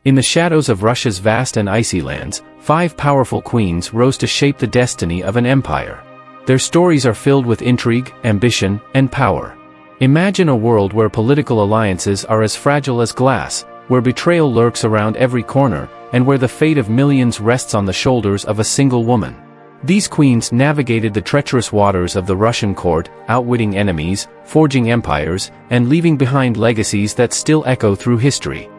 In the shadows of Russia's vast and icy lands, 5 powerful queens rose to shape the destiny of an empire. Their stories are filled with intrigue, ambition, and power. Imagine a world where political alliances are as fragile as glass, where betrayal lurks around every corner, and where the fate of millions rests on the shoulders of a single woman. These queens navigated the treacherous waters of the Russian court, outwitting enemies, forging empires, and leaving behind legacies that still echo through history.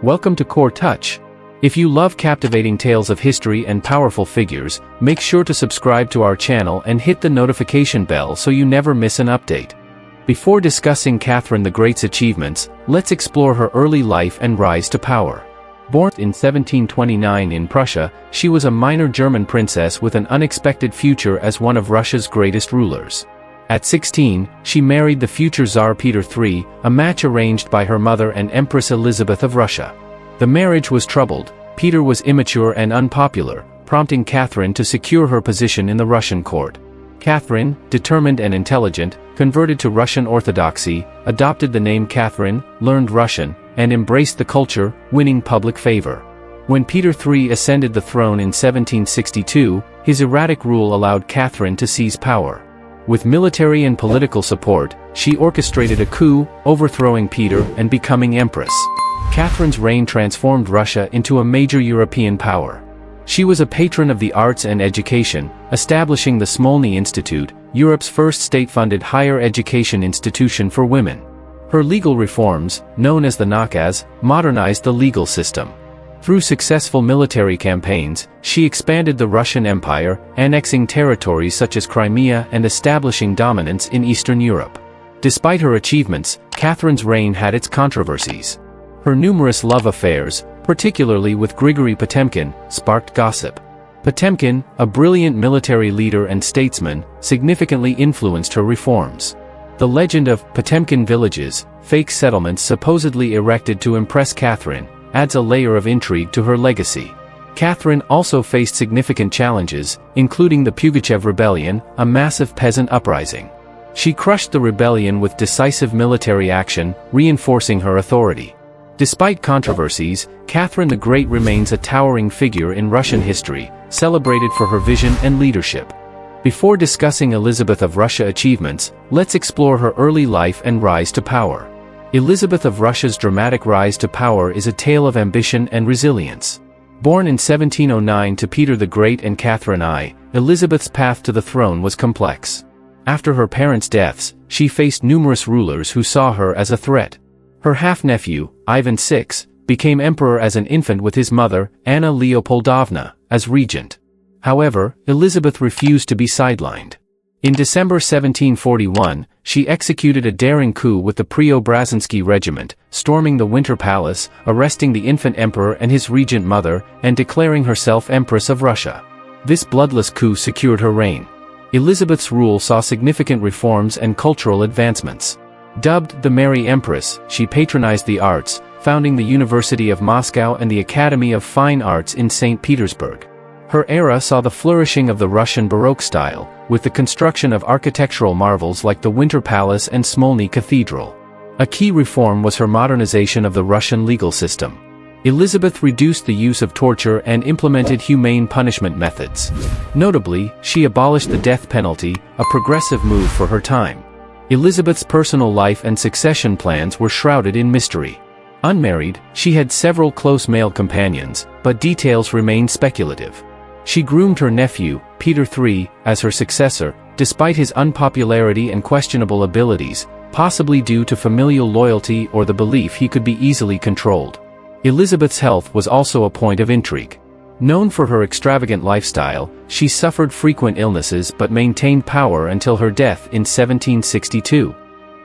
Welcome to Core Touch. If you love captivating tales of history and powerful figures, make sure to subscribe to our channel and hit the notification bell so you never miss an update. Before discussing Catherine the Great's achievements, let's explore her early life and rise to power. Born in 1729 in Prussia, she was a minor German princess with an unexpected future as one of Russia's greatest rulers. At 16, she married the future Tsar Peter III, a match arranged by her mother and Empress Elizabeth of Russia. The marriage was troubled. Peter was immature and unpopular, prompting Catherine to secure her position in the Russian court. Catherine, determined and intelligent, converted to Russian Orthodoxy, adopted the name Catherine, learned Russian, and embraced the culture, winning public favor. When Peter III ascended the throne in 1762, his erratic rule allowed Catherine to seize power. With military and political support, she orchestrated a coup, overthrowing Peter and becoming Empress. Catherine's reign transformed Russia into a major European power. She was a patron of the arts and education, establishing the Smolny Institute, Europe's first state-funded higher education institution for women. Her legal reforms, known as the nakaz, modernized the legal system. Through successful military campaigns, she expanded the Russian Empire, annexing territories such as Crimea and establishing dominance in Eastern Europe. Despite her achievements, Catherine's reign had its controversies. Her numerous love affairs, particularly with Grigory Potemkin, sparked gossip. Potemkin, a brilliant military leader and statesman, significantly influenced her reforms. The legend of Potemkin villages, fake settlements supposedly erected to impress Catherine, adds a layer of intrigue to her legacy. Catherine also faced significant challenges, including the Pugachev Rebellion, a massive peasant uprising. She crushed the rebellion with decisive military action, reinforcing her authority. Despite controversies, Catherine the Great remains a towering figure in Russian history, celebrated for her vision and leadership. Before discussing Elizabeth of Russia achievements, let's explore her early life and rise to power. Elizabeth of Russia's dramatic rise to power is a tale of ambition and resilience. Born in 1709 to Peter the Great and Catherine I, Elizabeth's path to the throne was complex. After her parents' deaths, she faced numerous rulers who saw her as a threat. Her half-nephew, Ivan VI, became emperor as an infant with his mother, Anna Leopoldovna, as regent. However, Elizabeth refused to be sidelined. In December 1741, she executed a daring coup with the Preobrazhensky regiment, storming the Winter Palace, arresting the infant emperor and his regent mother, and declaring herself Empress of Russia. This bloodless coup secured her reign. Elizabeth's rule saw significant reforms and cultural advancements. Dubbed the Merry Empress, she patronized the arts, founding the University of Moscow and the Academy of Fine Arts in St. Petersburg. Her era saw the flourishing of the Russian Baroque style, with the construction of architectural marvels like the Winter Palace and Smolny Cathedral. A key reform was her modernization of the Russian legal system. Elizabeth reduced the use of torture and implemented humane punishment methods. Notably, she abolished the death penalty, a progressive move for her time. Elizabeth's personal life and succession plans were shrouded in mystery. Unmarried, she had several close male companions, but details remained speculative. She groomed her nephew, Peter III, as her successor, despite his unpopularity and questionable abilities, possibly due to familial loyalty or the belief he could be easily controlled. Elizabeth's health was also a point of intrigue. Known for her extravagant lifestyle, she suffered frequent illnesses but maintained power until her death in 1762.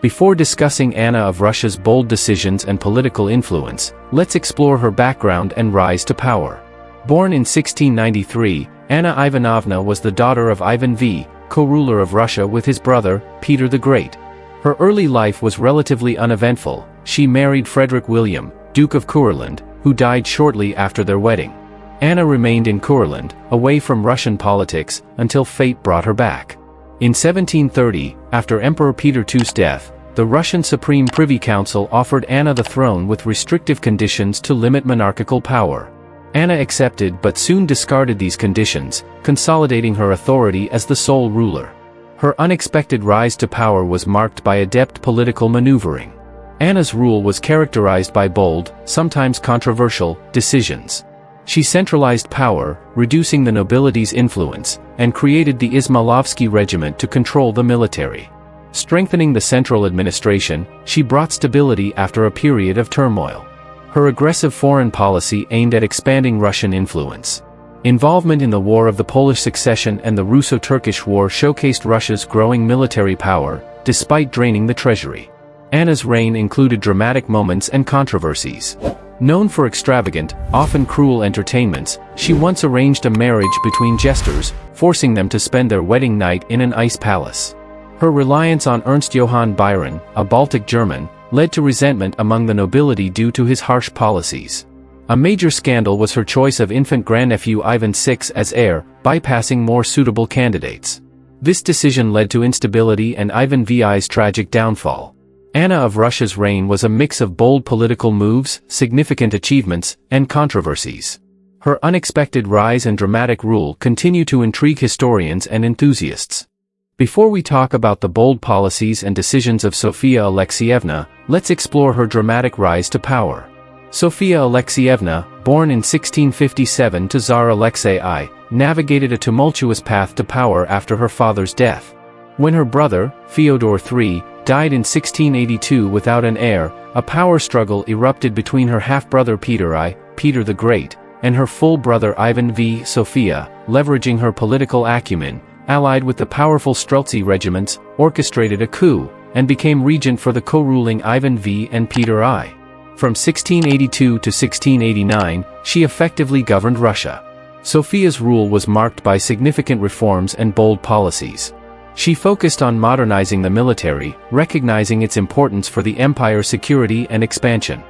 Before discussing Anna of Russia's bold decisions and political influence, let's explore her background and rise to power. Born in 1693, Anna Ivanovna was the daughter of Ivan V, co-ruler of Russia with his brother, Peter the Great. Her early life was relatively uneventful. She married Frederick William, Duke of Courland, who died shortly after their wedding. Anna remained in Courland, away from Russian politics, until fate brought her back. In 1730, after Emperor Peter II's death, The Russian Supreme Privy Council offered Anna the throne with restrictive conditions to limit monarchical power. Anna accepted but soon discarded these conditions, consolidating her authority as the sole ruler. Her unexpected rise to power was marked by adept political maneuvering. Anna's rule was characterized by bold, sometimes controversial, decisions. She centralized power, reducing the nobility's influence, and created the Izmailovsky regiment to control the military. Strengthening the central administration, she brought stability after a period of turmoil. Her aggressive foreign policy aimed at expanding Russian influence. Involvement in the War of the Polish Succession and the Russo-Turkish War showcased Russia's growing military power, despite draining the treasury. Anna's reign included dramatic moments and controversies. Known for extravagant, often cruel entertainments, she once arranged a marriage between jesters, forcing them to spend their wedding night in an ice palace. Her reliance on Ernst Johann Byron, a Baltic German, led to resentment among the nobility due to his harsh policies. A major scandal was her choice of infant grandnephew Ivan VI as heir, bypassing more suitable candidates. This decision led to instability and Ivan VI's tragic downfall. Anna of Russia's reign was a mix of bold political moves, significant achievements, and controversies. Her unexpected rise and dramatic rule continue to intrigue historians and enthusiasts. Before we talk about the bold policies and decisions of Sophia Alekseyevna, let's explore her dramatic rise to power. Sophia Alekseyevna, born in 1657 to Tsar Alexei I, navigated a tumultuous path to power after her father's death. When her brother, Fyodor III, died in 1682 without an heir, a power struggle erupted between her half-brother Peter I, Peter the Great, and her full brother Ivan V. Sophia, leveraging her political acumen, allied with the powerful Streltsy regiments, orchestrated a coup, and became regent for the co-ruling Ivan V and Peter I. From 1682 to 1689, she effectively governed Russia. Sophia's rule was marked by significant reforms and bold policies. She focused on modernizing the military, recognizing its importance for the empire's security and expansion.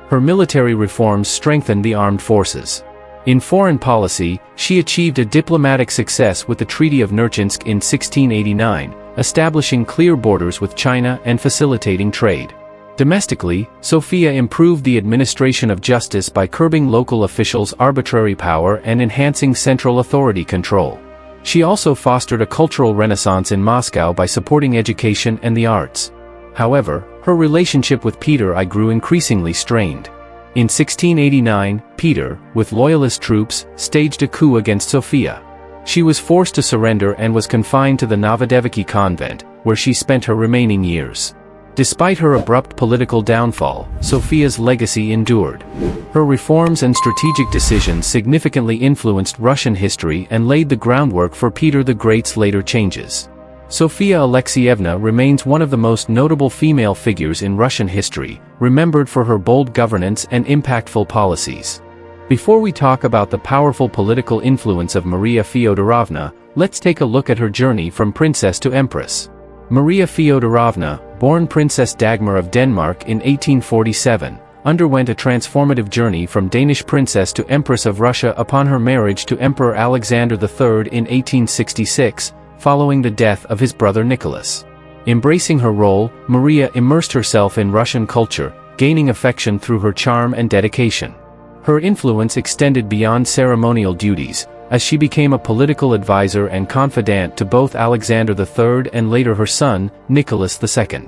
Her military reforms strengthened the armed forces. In foreign policy, she achieved a diplomatic success with the Treaty of Nerchinsk in 1689, establishing clear borders with China and facilitating trade. Domestically, Sophia improved the administration of justice by curbing local officials' arbitrary power and enhancing central authority control. She also fostered a cultural renaissance in Moscow by supporting education and the arts. However, her relationship with Peter I grew increasingly strained. In 1689, Peter, with loyalist troops, staged a coup against Sophia. She was forced to surrender and was confined to the Novodevichy convent, where she spent her remaining years. Despite her abrupt political downfall, Sophia's legacy endured. Her reforms and strategic decisions significantly influenced Russian history and laid the groundwork for Peter the Great's later changes. Sophia Alekseyevna remains one of the most notable female figures in Russian history, remembered for her bold governance and impactful policies. Before we talk about the powerful political influence of Maria Feodorovna, let's take a look at her journey from princess to empress. Maria Feodorovna, born Princess Dagmar of Denmark in 1847, underwent a transformative journey from Danish princess to Empress of Russia upon her marriage to Emperor Alexander III in 1866, following the death of his brother Nicholas. Embracing her role, Maria immersed herself in Russian culture, gaining affection through her charm and dedication. Her influence extended beyond ceremonial duties, as she became a political advisor and confidant to both Alexander III and later her son, Nicholas II.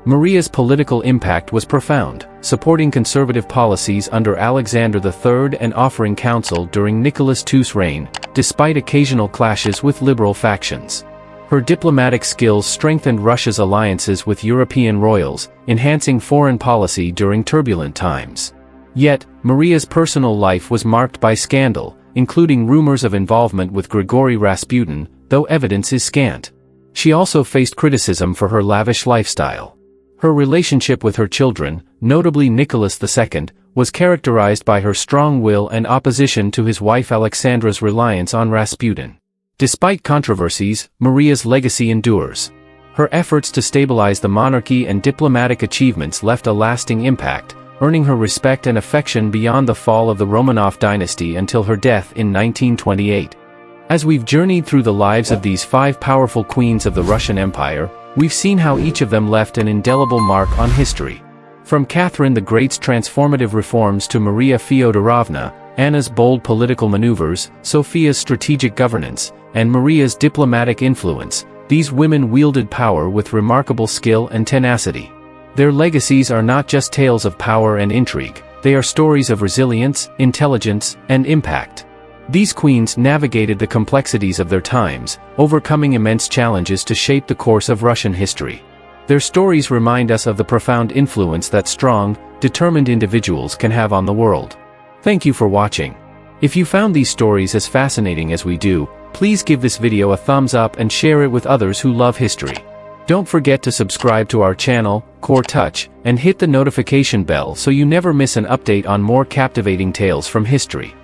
Maria's political impact was profound, supporting conservative policies under Alexander III and offering counsel during Nicholas II's reign, despite occasional clashes with liberal factions. Her diplomatic skills strengthened Russia's alliances with European royals, enhancing foreign policy during turbulent times. Yet, Maria's personal life was marked by scandal, including rumors of involvement with Grigory Rasputin, though evidence is scant. She also faced criticism for her lavish lifestyle. Her relationship with her children, notably Nicholas II, was characterized by her strong will and opposition to his wife Alexandra's reliance on Rasputin. Despite controversies, Maria's legacy endures. Her efforts to stabilize the monarchy and diplomatic achievements left a lasting impact, earning her respect and affection beyond the fall of the Romanov dynasty until her death in 1928. As we've journeyed through the lives of these five powerful queens of the Russian Empire, We've seen how each of them left an indelible mark on history. From Catherine the Great's transformative reforms to Maria Feodorovna, Anna's bold political maneuvers, Sophia's strategic governance, and Maria's diplomatic influence, these women wielded power with remarkable skill and tenacity. Their legacies are not just tales of power and intrigue, they are stories of resilience, intelligence, and impact. These queens navigated the complexities of their times, overcoming immense challenges to shape the course of Russian history. Their stories remind us of the profound influence that strong, determined individuals can have on the world. Thank you for watching. If you found these stories as fascinating as we do, please give this video a thumbs up and share it with others who love history. Don't forget to subscribe to our channel, Core Touch, and hit the notification bell so you never miss an update on more captivating tales from history.